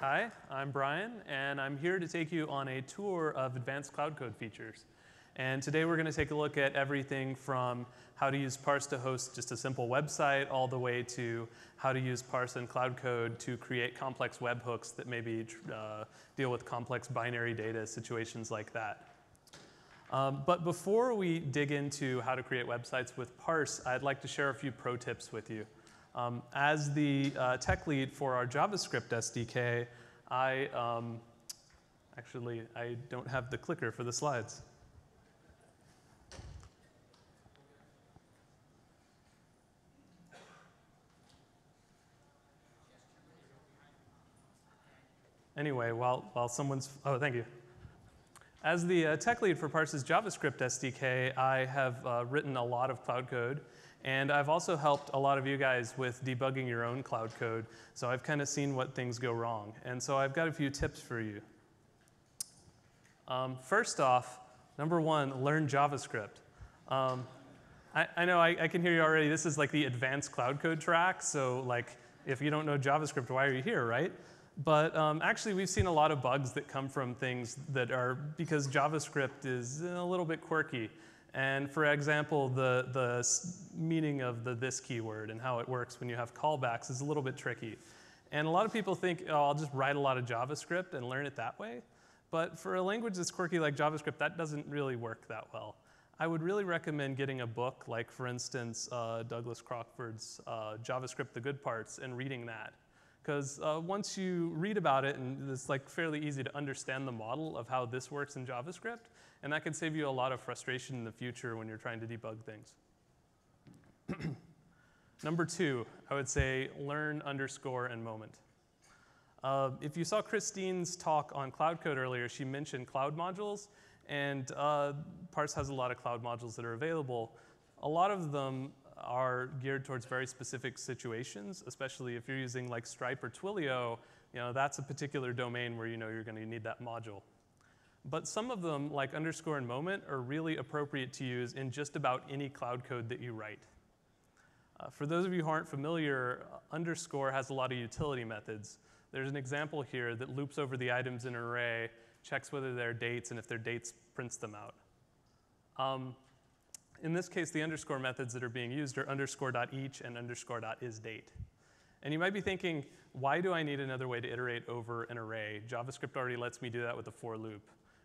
Hi, I'm Brian, and I'm here to take you on a tour of advanced cloud code features. And today we're going to take a look at everything from how to use Parse to host just a simple website, all the way to how to use Parse and Cloud Code to create complex webhooks that maybe deal with complex binary data situations like that. But before we dig into how to create websites with Parse, I'd like to share a few pro tips with you. As the tech lead for our JavaScript SDK, I don't have the clicker for the slides. Anyway, while someone's, oh, thank you. As the tech lead for Parse's JavaScript SDK, I have written a lot of cloud code. And I've also helped a lot of you guys with debugging your own cloud code. So I've kind of seen what things go wrong. And so I've got a few tips for you. First off, number one, learn JavaScript. I know I can hear you already. This is like the advanced cloud code track. So like, if you don't know JavaScript, why are you here, right? But actually, we've seen a lot of bugs that come from things that are because JavaScript is a little bit quirky. And for example, the meaning of the this keyword and how it works when you have callbacks is a little bit tricky. And a lot of people think, oh, I'll just write a lot of JavaScript and learn it that way. But for a language that's quirky like JavaScript, that doesn't really work that well. I would really recommend getting a book like, for instance, Douglas Crockford's JavaScript, The Good Parts, and reading that. Because once you read about it, and it's like fairly easy to understand the model of how this works in JavaScript, and that can save you a lot of frustration in the future when you're trying to debug things. Number two, I would say learn underscore and moment. If you saw Christine's talk on Cloud Code earlier, she mentioned cloud modules, and Parse has a lot of cloud modules that are available. A lot of them are geared towards very specific situations, especially if you're using like Stripe or Twilio, that's a particular domain where you're going to need that module. But some of them, like underscore and moment, are really appropriate to use in just about any cloud code that you write. For those of you who aren't familiar, underscore has a lot of utility methods. There's an example here that loops over the items in an array, checks whether they're dates, and if they're dates, prints them out. In this case, the underscore methods that are being used are underscore.each and underscore.isDate. And you might be thinking, why do I need another way to iterate over an array? JavaScript already lets me do that with a for loop.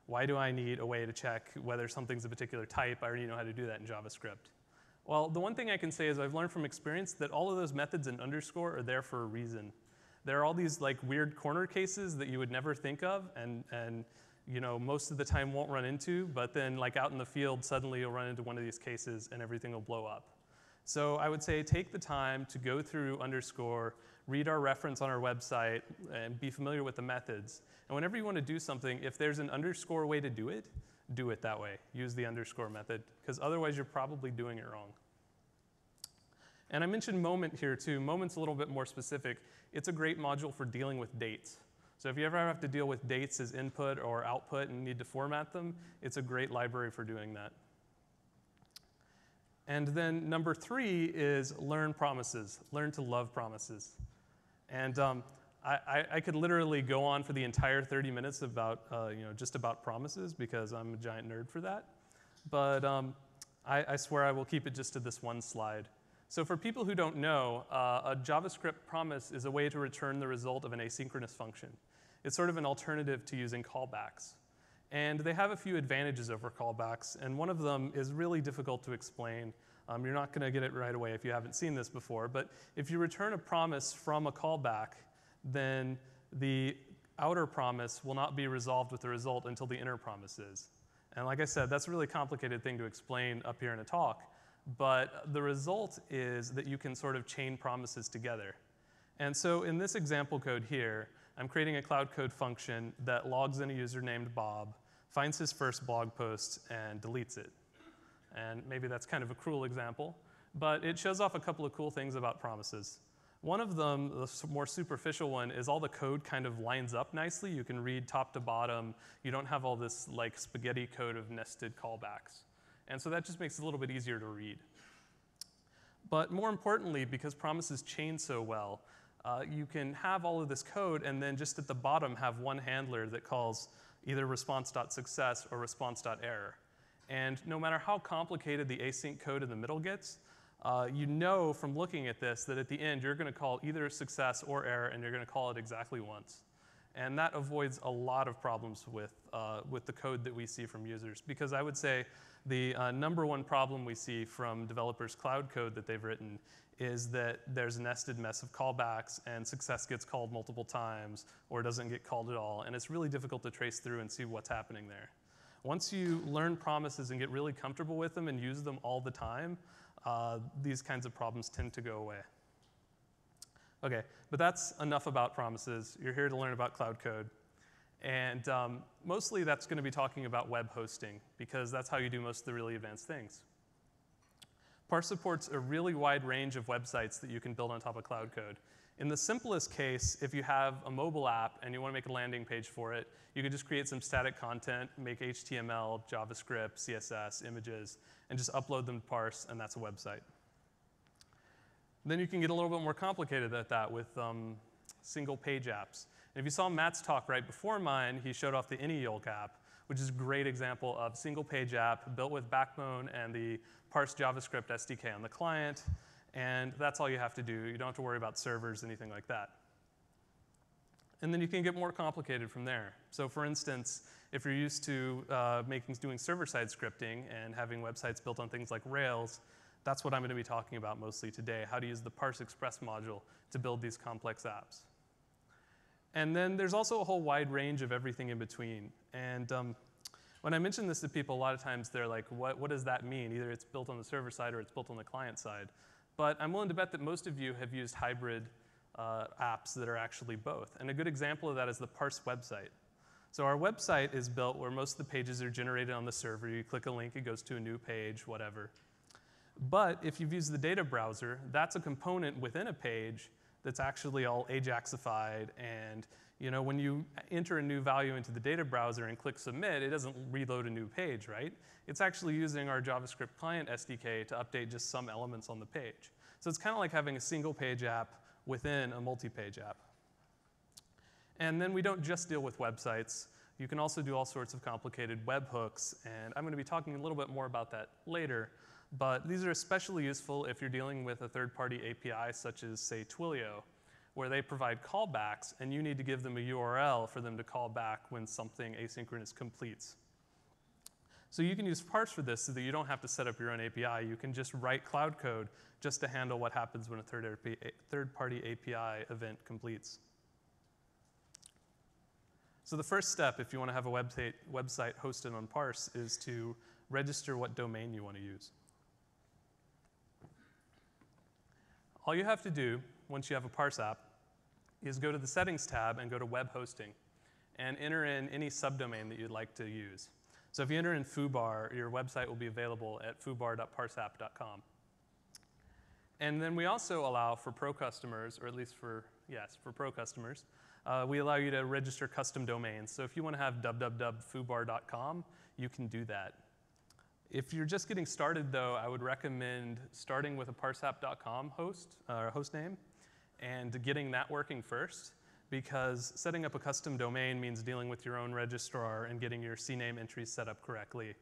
Why do I need a way to check whether something's a particular type? I already know how to do that in JavaScript. Well, the one thing I can say is I've learned from experience that all of those methods in underscore are there for a reason. There are all these like weird corner cases that you would never think of and most of the time won't run into, but then like out in the field, suddenly you'll run into one of these cases and everything will blow up. So I would say take the time to go through underscore, read our reference on our website, and be familiar with the methods. And whenever you want to do something, if there's an underscore way to do it that way. Use the underscore method, because otherwise you're probably doing it wrong. And I mentioned moment here too. Moment's a little bit more specific. It's a great module for dealing with dates. So if you ever have to deal with dates as input or output and need to format them, it's a great library for doing that. And then number three is learn promises. Learn to love promises. And I could literally go on for the entire 30 minutes about just about promises because I'm a giant nerd for that. But I swear I will keep it just to this one slide. So for people who don't know, a JavaScript promise is a way to return the result of an asynchronous function. It's sort of an alternative to using callbacks. And they have a few advantages over callbacks, and one of them is really difficult to explain. You're not going to get it right away if you haven't seen this before, but if you return a promise from a callback, then the outer promise will not be resolved with the result until the inner promise is. And like I said, that's a really complicated thing to explain up here in a talk, but the result is that you can sort of chain promises together. And so in this example code here, I'm creating a cloud code function that logs in a user named Bob, finds his first blog post, and deletes it. And maybe that's kind of a cruel example, but it shows off a couple of cool things about promises. One of them, the more superficial one, is all the code kind of lines up nicely. You can read top to bottom. You don't have all this like spaghetti code of nested callbacks. And so that just makes it a little bit easier to read. But more importantly, because promises chain so well, you can have all of this code and then just at the bottom have one handler that calls either response.success or response.error. And no matter how complicated the async code in the middle gets, you know from looking at this that at the end you're going to call either success or error, and you're going to call it exactly once. And that avoids a lot of problems with the code that we see from users. Because I would say the number one problem we see from developers' cloud code that they've written is that there's a nested mess of callbacks, and success gets called multiple times or doesn't get called at all. And it's really difficult to trace through and see what's happening there. Once you learn promises and get really comfortable with them and use them all the time, these kinds of problems tend to go away. OK, but that's enough about promises. You're here to learn about cloud code. And mostly that's going to be talking about web hosting, because that's how you do most of the really advanced things. Parse supports a really wide range of websites that you can build on top of cloud code. In the simplest case, if you have a mobile app and you want to make a landing page for it, you can just create some static content, make HTML, JavaScript, CSS, images, and just upload them to Parse, and that's a website. Then you can get a little bit more complicated at that with single page apps. And if you saw Matt's talk right before mine, he showed off the AnyYolk app, which is a great example of single page app built with Backbone and the Parse JavaScript SDK on the client. And that's all you have to do. You don't have to worry about servers, anything like that. And then you can get more complicated from there. So for instance, if you're used to doing server-side scripting and having websites built on things like Rails, that's what I'm going to be talking about mostly today, how to use the Parse Express module to build these complex apps. And then there's also a whole wide range of everything in between. And when I mention this to people, a lot of times they're like, what does that mean? Either it's built on the server side or it's built on the client side. But I'm willing to bet that most of you have used hybrid apps that are actually both. And a good example of that is the Parse website. So our website is built where most of the pages are generated on the server. You click a link, it goes to a new page, whatever. But if you've used the data browser, that's a component within a page that's actually all Ajaxified. And when you enter a new value into the data browser and click submit, it doesn't reload a new page, right? It's actually using our JavaScript client SDK to update just some elements on the page. So it's kind of like having a single page app within a multi-page app. And then we don't just deal with websites. You can also do all sorts of complicated webhooks. And I'm going to be talking a little bit more about that later. But these are especially useful if you're dealing with a third-party API, such as, say, Twilio, where they provide callbacks, and you need to give them a URL for them to call back when something asynchronous completes. So you can use Parse for this so that you don't have to set up your own API. You can just write cloud code just to handle what happens when a third-party API event completes. So the first step, if you want to have a website hosted on Parse, is to register what domain you want to use. All you have to do, once you have a Parse app, is go to the Settings tab and go to Web Hosting, and enter in any subdomain that you'd like to use. So if you enter in foobar, your website will be available at foobar.parseapp.com. And then we also allow for pro customers, or at least for pro customers, we allow you to register custom domains. So if you want to have www.foobar.com, you can do that. If you're just getting started, though, I would recommend starting with a parseapp.com host name and getting that working first, because setting up a custom domain means dealing with your own registrar and getting your CNAME entries set up correctly,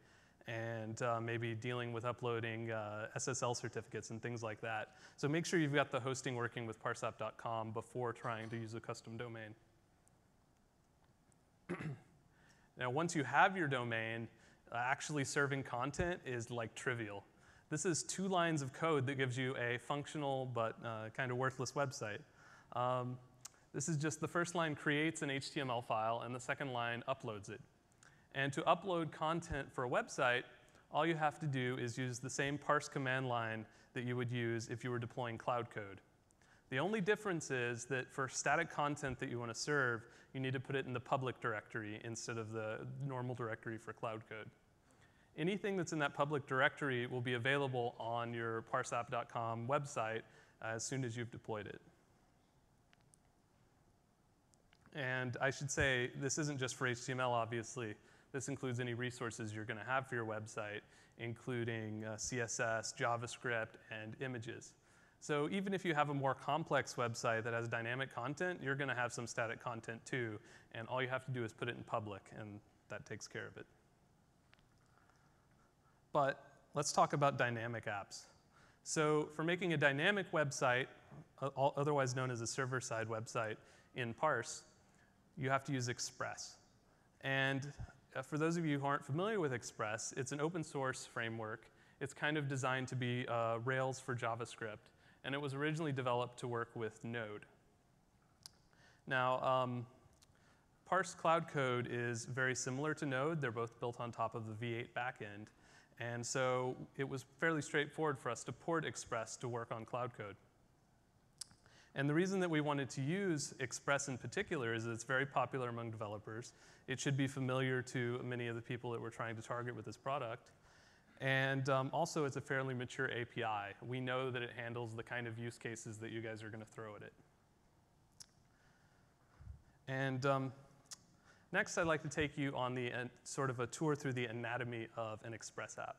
and maybe dealing with uploading SSL certificates and things like that. So make sure you've got the hosting working with parseapp.com before trying to use a custom domain. Now, once you have your domain, actually serving content is like trivial. This is 2 lines of code that gives you a functional but kind of worthless website. This is just the first line creates an HTML file, and the second line uploads it. And to upload content for a website, all you have to do is use the same parse command line that you would use if you were deploying cloud code. The only difference is that for static content that you want to serve, you need to put it in the public directory instead of the normal directory for cloud code. Anything that's in that public directory will be available on your parseapp.com website as soon as you've deployed it. And I should say, this isn't just for HTML, obviously. This includes any resources you're going to have for your website, including CSS, JavaScript, and images. So even if you have a more complex website that has dynamic content, you're going to have some static content too, and all you have to do is put it in public, and that takes care of it. But let's talk about dynamic apps. So for making a dynamic website, otherwise known as a server-side website in Parse, you have to use Express. And for those of you who aren't familiar with Express, it's an open source framework. It's kind of designed to be Rails for JavaScript. And it was originally developed to work with Node. Now, Parse Cloud Code is very similar to Node. They're both built on top of the V8 backend. And so it was fairly straightforward for us to port Express to work on Cloud Code. And the reason that we wanted to use Express in particular is that it's very popular among developers. It should be familiar to many of the people that we're trying to target with this product. And also, it's a fairly mature API. We know that it handles the kind of use cases that you guys are going to throw at it. And next, I'd like to take you on the sort of a tour through the anatomy of an Express app.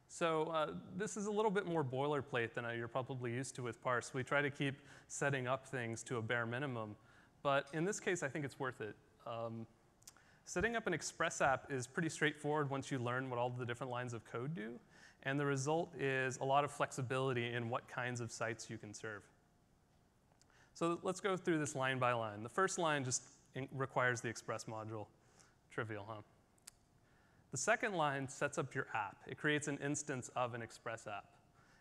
So this is a little bit more boilerplate than you're probably used to with Parse. We try to keep setting up things to a bare minimum. But in this case, I think it's worth it. Setting up an Express app is pretty straightforward once you learn what all the different lines of code do. And the result is a lot of flexibility in what kinds of sites you can serve. So let's go through this line by line. The first line just requires the Express module. Trivial, huh? The second line sets up your app. It creates an instance of an Express app.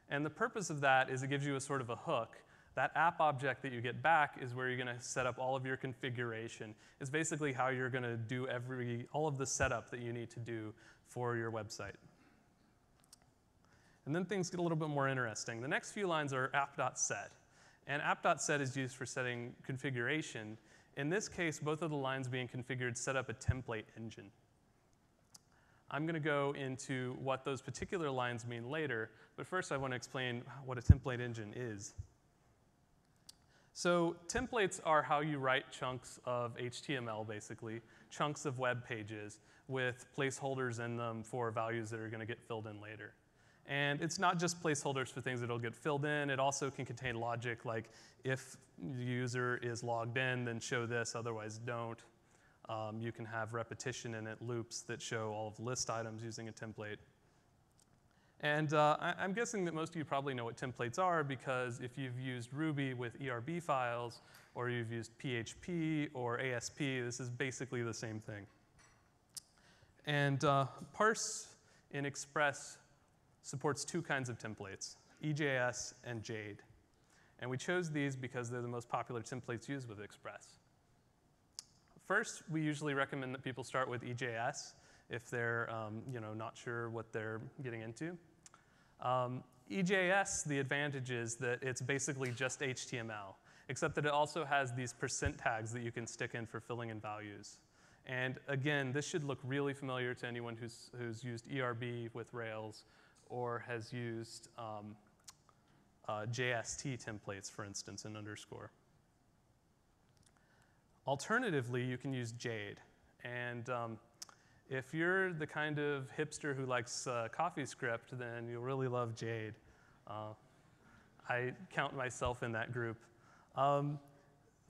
And the purpose of that is it gives you a sort of a hook. That app object that you get back is where you're going to set up all of your configuration. It's basically how you're going to do all of the setup that you need to do for your website. And then things get a little bit more interesting. The next few lines are app.set. And app.set is used for setting configuration. In this case, both of the lines being configured set up a template engine. I'm going to go into what those particular lines mean later, but first I want to explain what a template engine is. So templates are how you write chunks of HTML, basically, chunks of web pages with placeholders in them for values that are going to get filled in later. And it's not just placeholders for things that will get filled in. It also can contain logic like if the user is logged in, then show this, otherwise don't. You can have repetition in it, loops that show all of the list items using a template. And I'm guessing that most of you probably know what templates are because if you've used Ruby with ERB files, or you've used PHP or ASP, this is basically the same thing. And Parse in Express supports two kinds of templates, EJS and Jade. And we chose these because they're the most popular templates used with Express. First, we usually recommend that people start with EJS if they're not sure what they're getting into. EJS, the advantage is that it's basically just HTML, except that it also has these % tags that you can stick in for filling in values. And again, this should look really familiar to anyone who's used ERB with Rails or has used JST templates, for instance, in underscore. Alternatively, you can use Jade. And if you're the kind of hipster who likes CoffeeScript, then you'll really love Jade. I count myself in that group.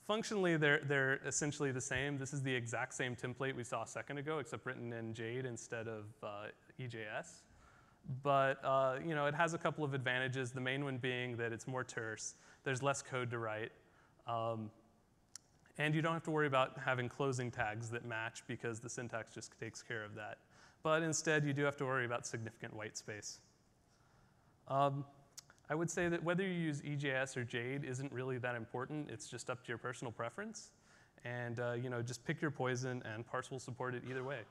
Functionally, they're essentially the same. This is the exact same template we saw a second ago, except written in Jade instead of EJS. But it has a couple of advantages, the main one being that it's more terse. There's less code to write. And you don't have to worry about having closing tags that match because the syntax just takes care of that. But instead, you do have to worry about significant white space. I would say that whether you use EJS or Jade isn't really that important. It's just up to your personal preference. And just pick your poison, and Parse will support it either way.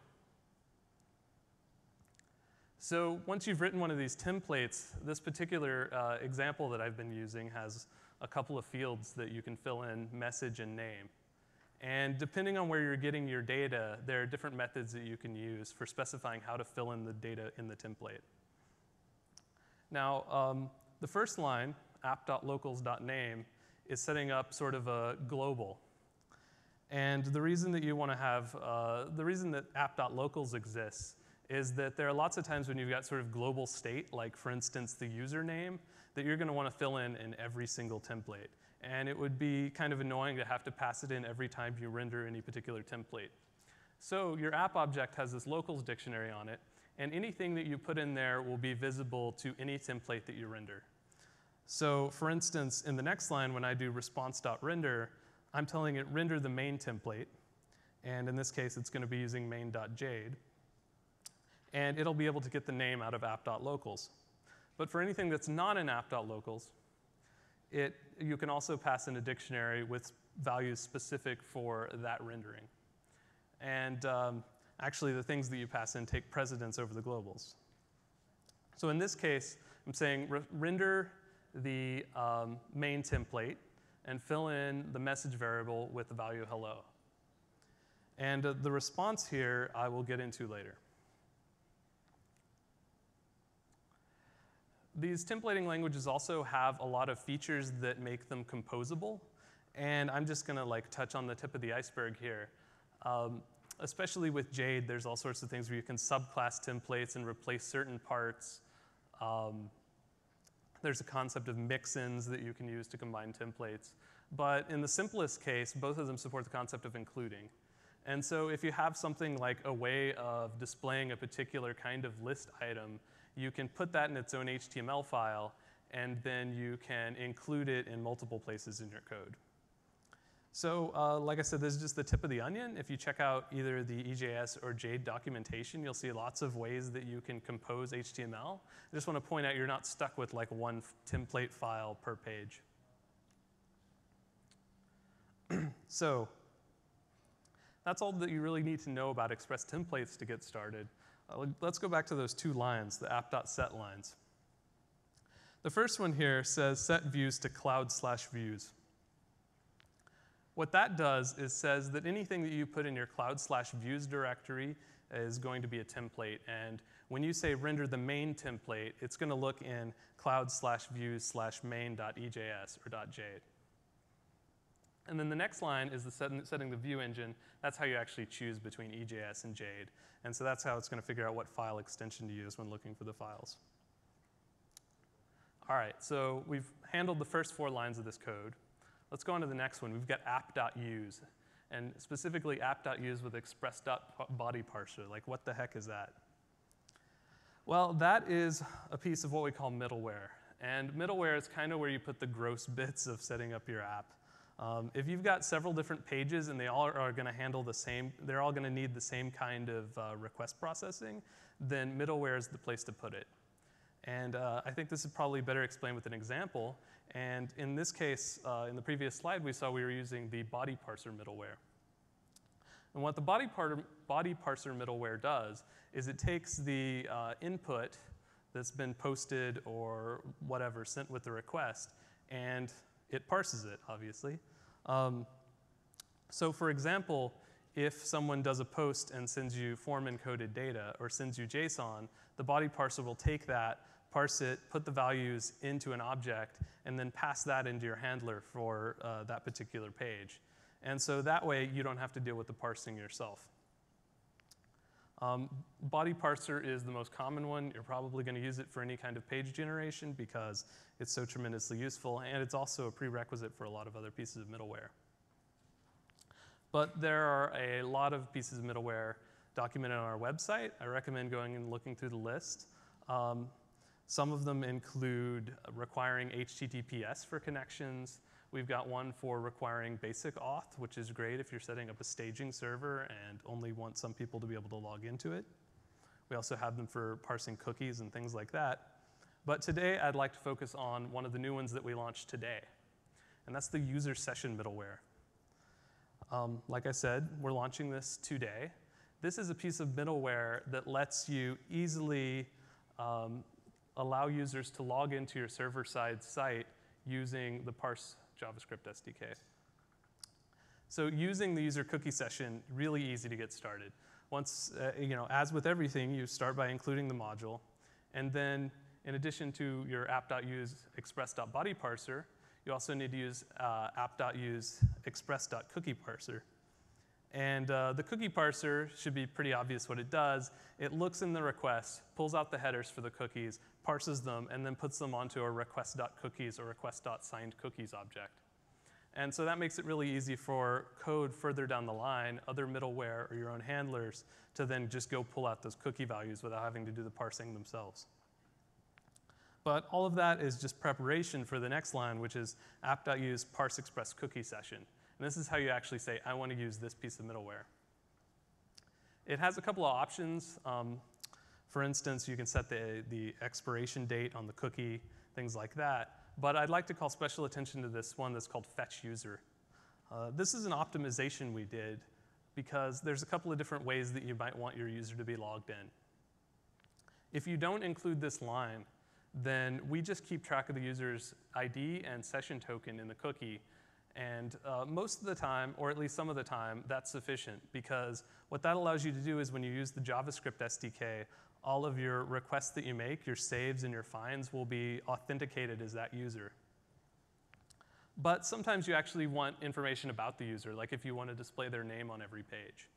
So once you've written one of these templates, this particular example that I've been using has a couple of fields that you can fill in, message and name. And depending on where you're getting your data, there are different methods that you can use for specifying how to fill in the data in the template. Now, the first line, app.locals.name, is setting up sort of a global. And the reason that you want to have, the reason that app.locals exists is that there are lots of times when you've got sort of global state, like for instance the username, that you're going to want to fill in every single template. And it would be kind of annoying to have to pass it in every time you render any particular template. So your app object has this locals dictionary on it, and anything that you put in there will be visible to any template that you render. So for instance, in the next line, when I do response.render, I'm telling it render the main template. And in this case, it's going to be using main.jade. And it'll be able to get the name out of app.locals. But for anything that's not in app.locals, you can also pass in a dictionary with values specific for that rendering. And actually, the things that you pass in take precedence over the globals. So in this case, I'm saying render the main template and fill in the message variable with the value hello. And the response here I will get into later. These templating languages also have a lot of features that make them composable. And I'm just going to touch on the tip of the iceberg here. Especially with Jade, there's all sorts of things where you can subclass templates and replace certain parts. There's a concept of mix-ins that you can use to combine templates. But in the simplest case, both of them support the concept of including. And so if you have something like a way of displaying a particular kind of list item, you can put that in its own HTML file, and then you can include it in multiple places in your code. So like I said, this is just the tip of the onion. If you check out either the EJS or Jade documentation, you'll see lots of ways that you can compose HTML. I just want to point out you're not stuck with one template file per page. So that's all that you really need to know about Express Templates to get started. Let's go back to those two lines, the app.set lines. The first one here says set views to cloud/views. What that does is says that anything that you put in your cloud/views directory is going to be a template. And when you say render the main template, it's going to look in cloud/views/main.ejs or .jade. And then the next line is the setting the view engine. That's how you actually choose between EJS and Jade. And so that's how it's going to figure out what file extension to use when looking for the files. All right, so we've handled the first 4 lines of this code. Let's go on to the next one. We've got app.use, and specifically app.use with express.bodyparser. What the heck is that? Well, that is a piece of what we call middleware. And middleware is kind of where you put the gross bits of setting up your app. If you've got several different pages and they all are going to handle the same, they're all going to need the same kind of request processing, then middleware is the place to put it. And I think this is probably better explained with an example. And in this case, in the previous slide, we saw we were using the body parser middleware. And what the body parser middleware does is it takes the input that's been posted or whatever sent with the request, and it parses it, obviously. So for example, if someone does a post and sends you form encoded data or sends you JSON, the body parser will take that, parse it, put the values into an object, and then pass that into your handler for that particular page. And so that way, you don't have to deal with the parsing yourself. Body parser is the most common one. You're probably going to use it for any kind of page generation because it's so tremendously useful, and it's also a prerequisite for a lot of other pieces of middleware. But there are a lot of pieces of middleware documented on our website. I recommend going and looking through the list. Some of them include requiring HTTPS for connections. We've got one for requiring basic auth, which is great if you're setting up a staging server and only want some people to be able to log into it. We also have them for parsing cookies and things like that. But today, I'd like to focus on one of the new ones that we launched today, and that's the user session middleware. Like I said, we're launching this today. This is a piece of middleware that lets you easily allow users to log into your server-side site using the Parse JavaScript SDK. So using the user cookie session, really easy to get started. Once, as with everything, you start by including the module, and then in addition to your app.use express.bodyparser, you also need to use app.use express.cookieparser. And the cookie parser should be pretty obvious what it does. It looks in the request, pulls out the headers for the cookies, parses them, and then puts them onto a request.cookies or request.signedCookies object. And so that makes it really easy for code further down the line, other middleware or your own handlers, to then just go pull out those cookie values without having to do the parsing themselves. But all of that is just preparation for the next line, which is app.use parse express cookie session. And this is how you actually say, I want to use this piece of middleware. It has a couple of options. For instance, you can set the expiration date on the cookie, things like that. But I'd like to call special attention to this one that's called fetch user. This is an optimization we did because there's a couple of different ways that you might want your user to be logged in. If you don't include this line, then we just keep track of the user's ID and session token in the cookie. And most of the time, or at least some of the time, that's sufficient because what that allows you to do is when you use the JavaScript SDK, all of your requests that you make, your saves and your finds will be authenticated as that user. But sometimes you actually want information about the user, like if you want to display their name on every page.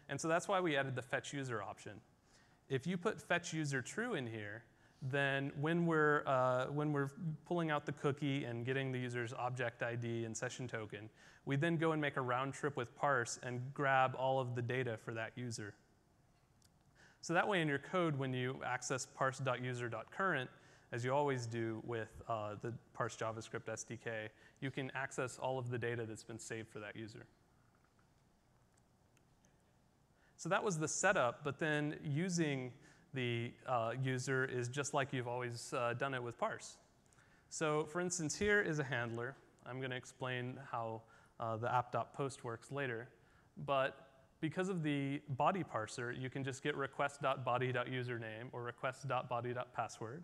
And so that's why we added the fetch user option. If you put fetch user true in here, then when we're pulling out the cookie and getting the user's object ID and session token, we then go and make a round trip with Parse and grab all of the data for that user. So that way in your code, when you access parse.user.current, as you always do with the Parse JavaScript SDK, you can access all of the data that's been saved for that user. So that was the setup, but then using the user is just like you've always done it with Parse. So for instance, here is a handler. I'm going to explain how the app.post works later. But because of the body parser, you can just get request.body.username or request.body.password.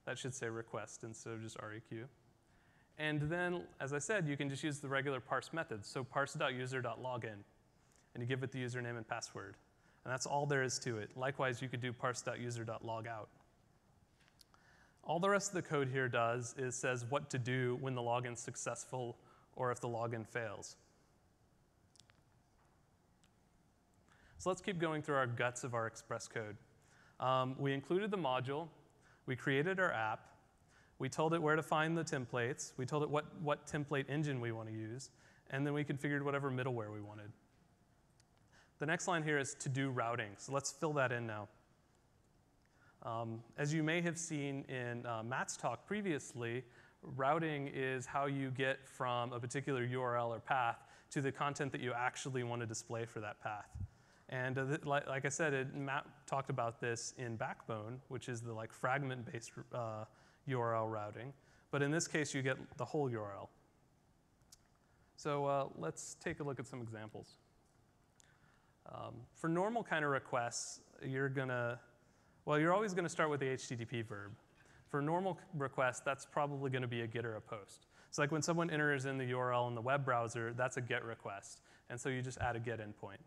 That should say request instead of just REQ. And then, as I said, you can just use the regular parse methods. So parse.user.login, and you give it the username and password. And that's all there is to it. Likewise, you could do parse.user.logout. All the rest of the code here does is says what to do when the login's successful or if the login fails. So let's keep going through our guts of our Express code. We included the module. We created our app. We told it where to find the templates. We told it what template engine we want to use. And then we configured whatever middleware we wanted. The next line here is to-do routing. So let's fill that in now. As you may have seen in Matt's talk previously, routing is how you get from a particular URL or path to the content that you actually want to display for that path. And like I said, Matt talked about this in Backbone, which is the fragment-based URL routing. But in this case, you get the whole URL. So let's take a look at some examples. For normal kind of requests, you're always going to start with the HTTP verb. For normal requests, that's probably going to be a get or a post. So like when someone enters in the URL in the web browser, that's a get request. And so you just add a get endpoint.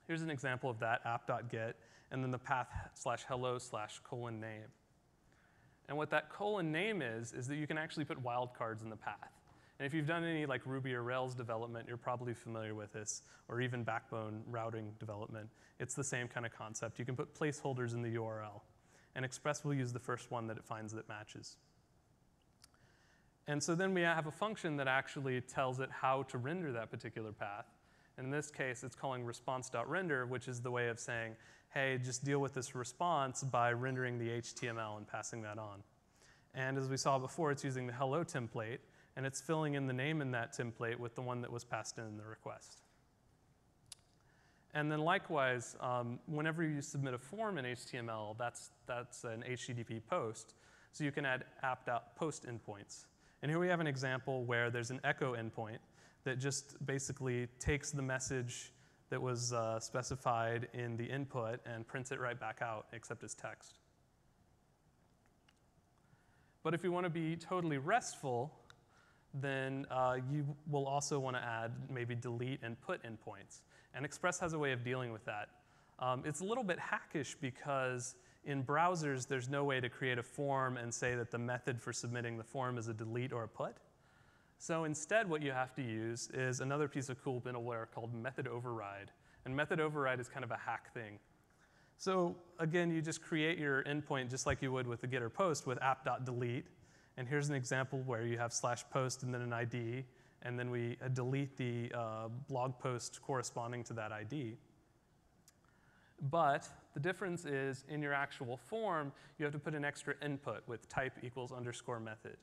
Here's an example of that, app.get, and then the path /hello/:name. And what that :name is that you can actually put wildcards in the path. And if you've done any Ruby or Rails development, you're probably familiar with this, or even Backbone routing development. It's the same kind of concept. You can put placeholders in the URL. And Express will use the first one that it finds that matches. And so then we have a function that actually tells it how to render that particular path. And in this case, it's calling response.render, which is the way of saying, hey, just deal with this response by rendering the HTML and passing that on. And as we saw before, it's using the hello template. And it's filling in the name in that template with the one that was passed in the request. And then likewise, whenever you submit a form in HTML, that's an HTTP post. So you can add app.post endpoints. And here we have an example where there's an echo endpoint that just basically takes the message that was specified in the input and prints it right back out, except as text. But if you want to be totally RESTful, then you will also want to add maybe delete and put endpoints. And Express has a way of dealing with that. It's a little bit hackish because in browsers, there's no way to create a form and say that the method for submitting the form is a delete or a put. So instead, what you have to use is another piece of cool middleware called method override. And method override is kind of a hack thing. So again, you just create your endpoint just like you would with the get or post with app.delete. And here's an example where you have /post and then an ID. And then we delete the blog post corresponding to that ID. But the difference is in your actual form, you have to put an extra input with type equals underscore method.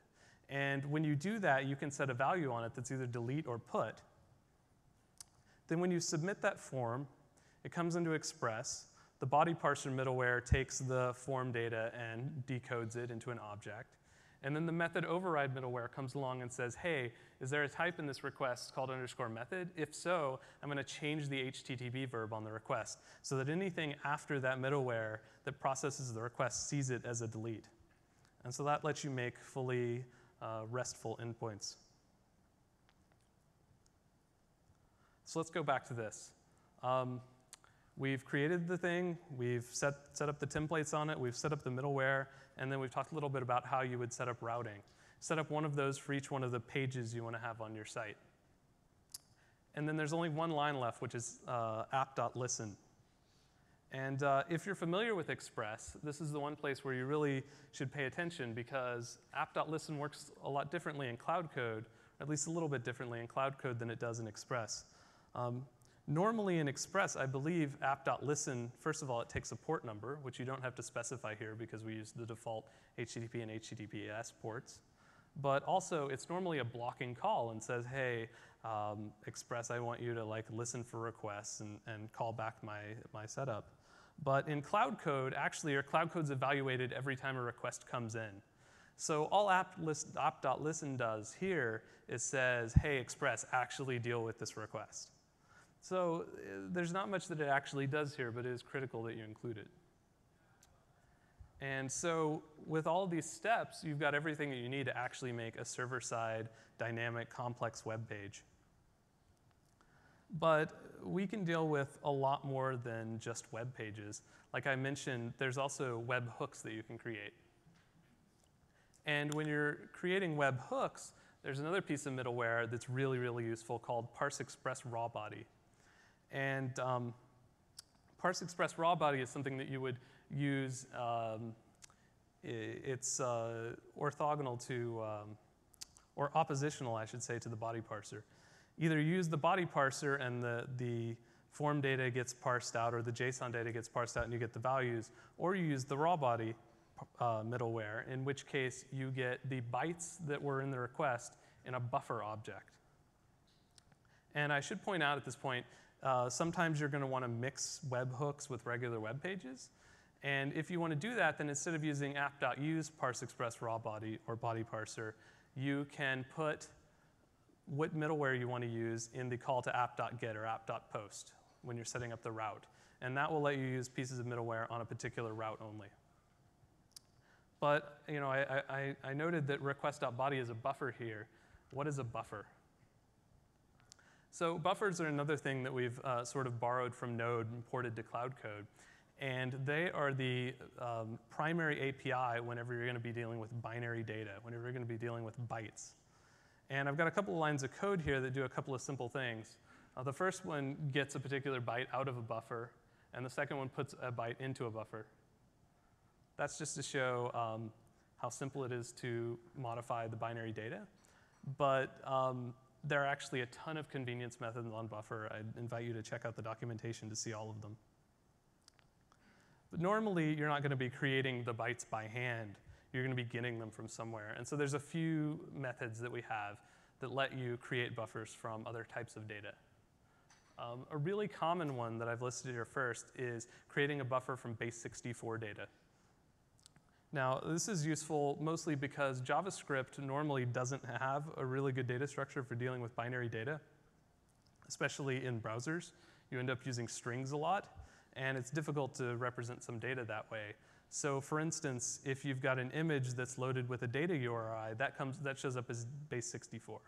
And when you do that, you can set a value on it that's either delete or put. Then when you submit that form, it comes into Express. The body parser middleware takes the form data and decodes it into an object. And then the method override middleware comes along and says, hey, is there a type in this request called underscore method? If so, I'm going to change the HTTP verb on the request so that anything after that middleware that processes the request sees it as a delete. And so that lets you make fully RESTful endpoints. So let's go back to this. We've created the thing, we've set up the templates on it, we've set up the middleware, and then we've talked a little bit about how you would set up routing. Set up one of those for each one of the pages you want to have on your site. And then there's only one line left, which is app.listen. And if you're familiar with Express, this is the one place where you really should pay attention because app.listen works a lot differently in Cloud Code, or at least a little bit differently in Cloud Code than it does in Express. Normally in Express, I believe app.listen, first of all, it takes a port number, which you don't have to specify here because we use the default HTTP and HTTPS ports. But also, it's normally a blocking call and says, hey, Express, I want you to listen for requests and call back my setup. But in Cloud Code, actually, your Cloud Code's evaluated every time a request comes in. So all app.listen does here is says, hey, Express, actually deal with this request. So there's not much that it actually does here, but it is critical that you include it. And so with all of these steps, you've got everything that you need to actually make a server-side, dynamic, complex web page. But we can deal with a lot more than just web pages. Like I mentioned, there's also web hooks that you can create. And when you're creating web hooks, there's another piece of middleware that's really, really useful called Parse Express Raw Body. And Parse Express Raw Body is something that you would use. It's orthogonal to, or oppositional, I should say, to the body parser. Either use the body parser and the form data gets parsed out, or the JSON data gets parsed out and you get the values, or you use the raw body middleware, in which case you get the bytes that were in the request in a buffer object. And I should point out at this point, sometimes you're going to want to mix webhooks with regular web pages. And if you want to do that, then instead of using app.use parse express raw body or body parser, you can put what middleware you want to use in the call to app.get or app.post when you're setting up the route. And that will let you use pieces of middleware on a particular route only. But I noted that request.body is a buffer here. What is a buffer? So buffers are another thing that we've sort of borrowed from Node and ported to Cloud Code. And they are the primary API whenever you're going to be dealing with binary data, whenever you're going to be dealing with bytes. And I've got a couple of lines of code here that do a couple of simple things. The first one gets a particular byte out of a buffer, and the second one puts a byte into a buffer. That's just to show how simple it is to modify the binary data. But there are actually a ton of convenience methods on buffer. I'd invite you to check out the documentation to see all of them. But normally, you're not going to be creating the bytes by hand. You're going to be getting them from somewhere. And so there's a few methods that we have that let you create buffers from other types of data. A really common one that I've listed here first is creating a buffer from base64 data. Now, this is useful mostly because JavaScript normally doesn't have a really good data structure for dealing with binary data, especially in browsers. You end up using strings a lot, and it's difficult to represent some data that way. So for instance, if you've got an image that's loaded with a data URI, that shows up as base64.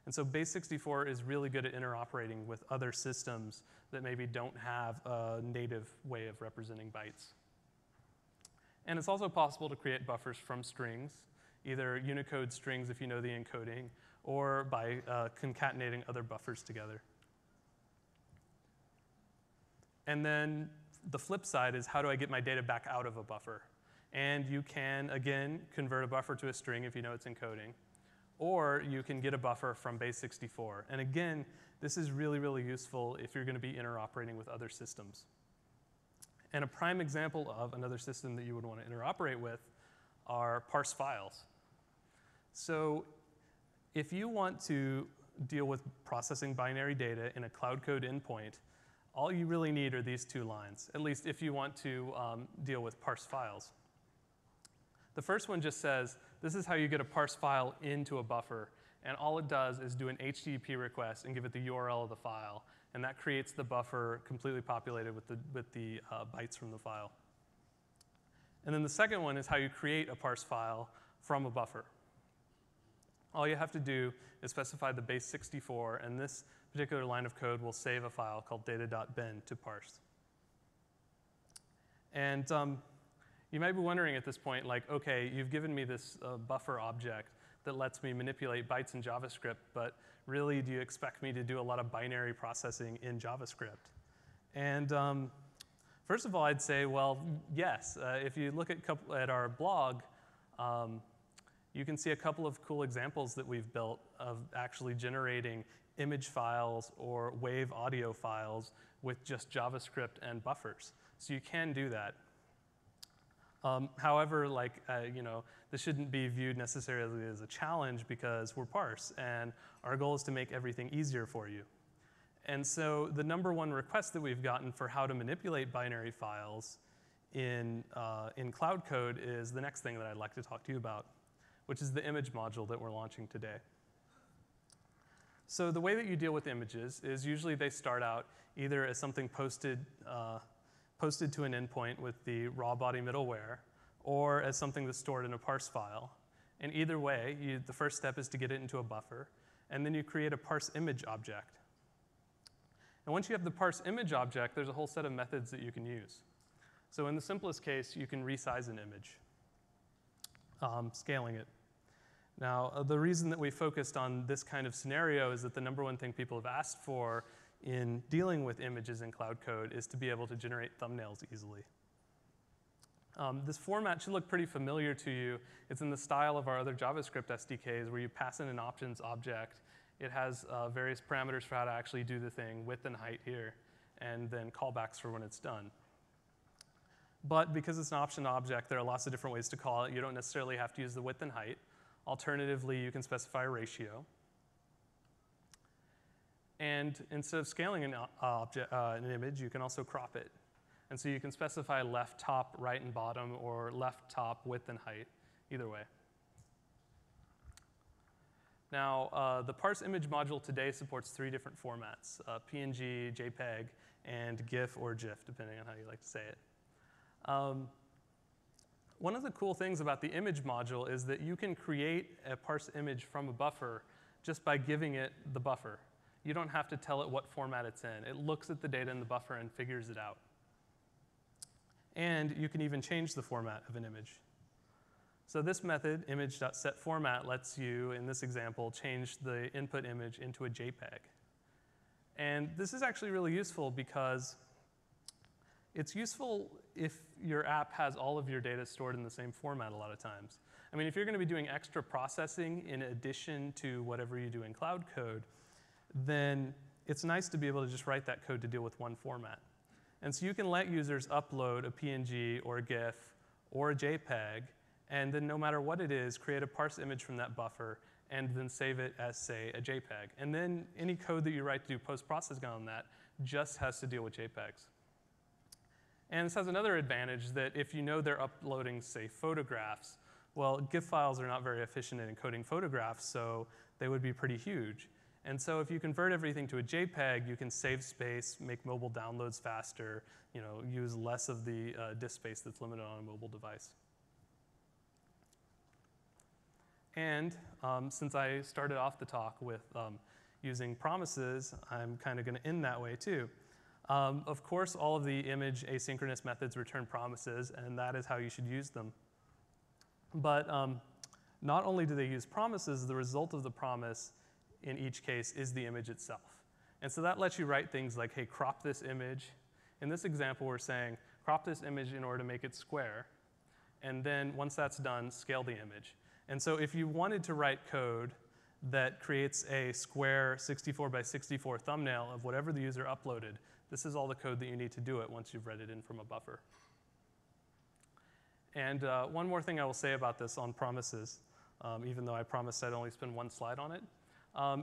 And so base64 is really good at interoperating with other systems that maybe don't have a native way of representing bytes. And it's also possible to create buffers from strings, either Unicode strings if you know the encoding, or by concatenating other buffers together. And then the flip side is, how do I get my data back out of a buffer? And you can, again, convert a buffer to a string if you know it's encoding. Or you can get a buffer from base 64. And again, this is really, really useful if you're going to be interoperating with other systems. And a prime example of another system that you would want to interoperate with are parse files. So if you want to deal with processing binary data in a cloud code endpoint, all you really need are these two lines, at least if you want to deal with parse files. The first one just says, this is how you get a parse file into a buffer. And all it does is do an HTTP request and give it the URL of the file. And that creates the buffer completely populated with the bytes from the file. And then the second one is how you create a parse file from a buffer. All you have to do is specify the base 64, and this particular line of code will save a file called data.bin to parse. And you might be wondering at this point, like, OK, you've given me this buffer object that lets me manipulate bytes in JavaScript, but really, do you expect me to do a lot of binary processing in JavaScript? And first of all, I'd say, well, yes. If you look at our blog, you can see a couple of cool examples that we've built of actually generating image files or wave audio files with just JavaScript and buffers. So you can do that. However, this shouldn't be viewed necessarily as a challenge because we're Parse, and our goal is to make everything easier for you. And so the number one request that we've gotten for how to manipulate binary files in Cloud Code is the next thing that I'd like to talk to you about, which is the image module that we're launching today. So the way that you deal with images is usually they start out either as something posted to an endpoint with the raw body middleware, or as something that's stored in a parse file. And either way, the first step is to get it into a buffer, and then you create a parse image object. And once you have the parse image object, there's a whole set of methods that you can use. So in the simplest case, you can resize an image, scaling it. Now, the reason that we focused on this kind of scenario is that the number one thing people have asked for in dealing with images in Cloud Code is to be able to generate thumbnails easily. This format should look pretty familiar to you. It's in the style of our other JavaScript SDKs where you pass in an options object. It has various parameters for how to actually do the thing, width and height here, and then callbacks for when it's done. But because it's an option object, there are lots of different ways to call it. You don't necessarily have to use the width and height. Alternatively, you can specify a ratio. And instead of scaling an image, you can also crop it. And so you can specify left top, right and bottom, or left top, width and height, either way. Now, the parse image module today supports 3 different formats, PNG, JPEG, and GIF or GIF, depending on how you like to say it. One of the cool things about the image module is that you can create a parse image from a buffer just by giving it the buffer. You don't have to tell it what format it's in. It looks at the data in the buffer and figures it out. And you can even change the format of an image. So this method, image.setFormat, lets you, in this example, change the input image into a JPEG. And this is actually really useful because it's useful if your app has all of your data stored in the same format a lot of times. I mean, if you're going to be doing extra processing in addition to whatever you do in Cloud Code, then it's nice to be able to just write that code to deal with one format. And so you can let users upload a PNG or a GIF or a JPEG, and then no matter what it is, create a parse image from that buffer, and then save it as, say, a JPEG. And then any code that you write to do post-processing on that just has to deal with JPEGs. And this has another advantage that if you know they're uploading, say, photographs, well, GIF files are not very efficient in encoding photographs, so they would be pretty huge. And so if you convert everything to a JPEG, you can save space, make mobile downloads faster, use less of the disk space that's limited on a mobile device. And since I started off the talk with using promises, I'm kind of going to end that way too. Of course, all of the image asynchronous methods return promises, and that is how you should use them. But Not only do they use promises, the result of the promise in each case is the image itself. And so that lets you write things like, hey, crop this image. In this example, we're saying, crop this image in order to make it square. And then once that's done, scale the image. And so if you wanted to write code that creates a square 64 by 64 thumbnail of whatever the user uploaded, this is all the code that you need to do it once you've read it in from a buffer. And one more thing I will say about this on promises, even though I promised I'd only spend one slide on it.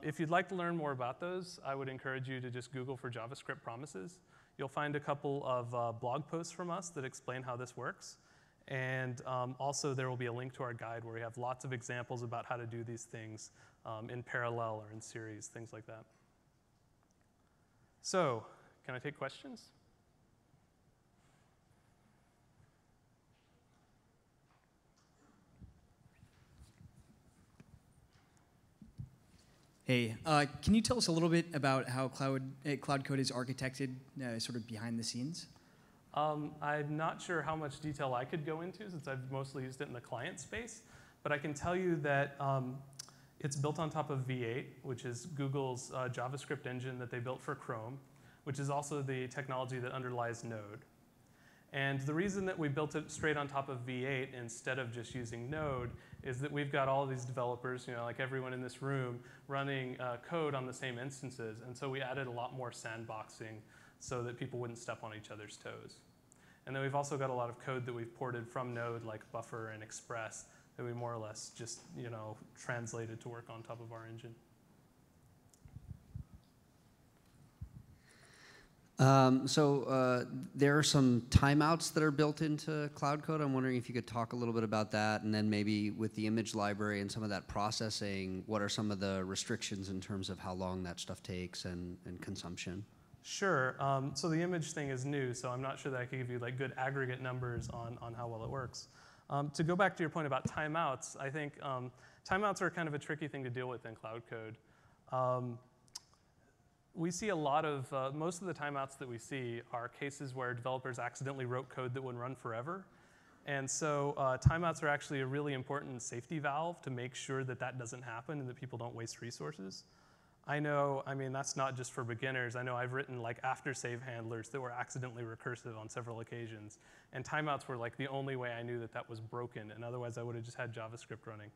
If you'd like to learn more about those, I would encourage you to just Google for JavaScript promises. You'll find a couple of blog posts from us that explain how this works. And also there will be a link to our guide where we have lots of examples about how to do these things in parallel or in series, things like that. So, can I take questions? Hey, can you tell us a little bit about how Cloud Code is architected sort of behind the scenes? I'm not sure how much detail I could go into since I've mostly used it in the client space, but I can tell you that it's built on top of V8, which is Google's JavaScript engine that they built for Chrome, which is also the technology that underlies Node. And the reason that we built it straight on top of V8 instead of just using Node is that we've got all these developers, like everyone in this room, running code on the same instances. And so we added a lot more sandboxing so that people wouldn't step on each other's toes. And then we've also got a lot of code that we've ported from Node, like Buffer and Express, that we more or less just translated to work on top of our engine. There are some timeouts that are built into Cloud Code. I'm wondering if you could talk a little bit about that, and then maybe with the image library and some of that processing, what are some of the restrictions in terms of how long that stuff takes and consumption? Sure. So the image thing is new, so I'm not sure that I can give you good aggregate numbers on how well it works. To go back to your point about timeouts, I think timeouts are kind of a tricky thing to deal with in Cloud Code. We see a lot of, most of the timeouts that we see are cases where developers accidentally wrote code that would run forever. And so timeouts are actually a really important safety valve to make sure that that doesn't happen and that people don't waste resources. That's not just for beginners. I know I've written after save handlers that were accidentally recursive on several occasions. And timeouts were the only way I knew that that was broken. And otherwise I would have just had JavaScript running.